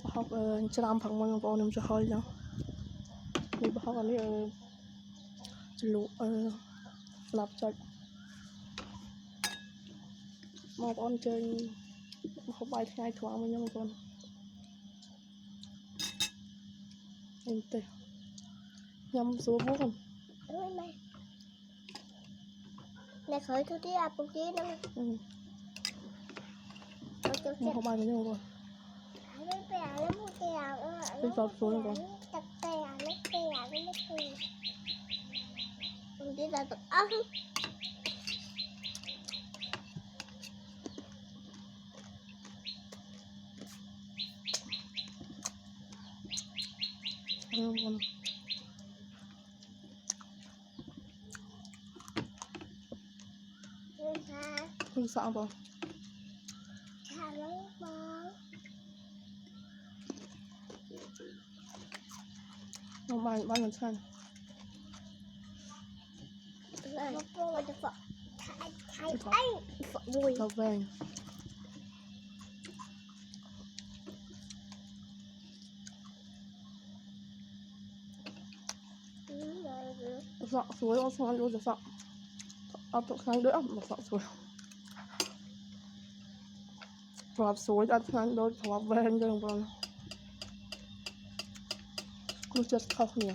học làm phẳng mọi người nằm cho hơi nhau đi học anh ấy lụ lập cho một con chơi học bài thì ai thoáng với nhau con em tê nhâm số bút không này khởi thứ tí áp kia đó mà học bài với nhau rồi đi vào số rồi con đi ra tận con không sợ con không bài lần sang tàu về dọn suối ô xong rồi dọn ấp tụ kháng đỡ mà dọn suối vào suối ăn kháng đỡ vào về đường con lúc chết khóc nhiều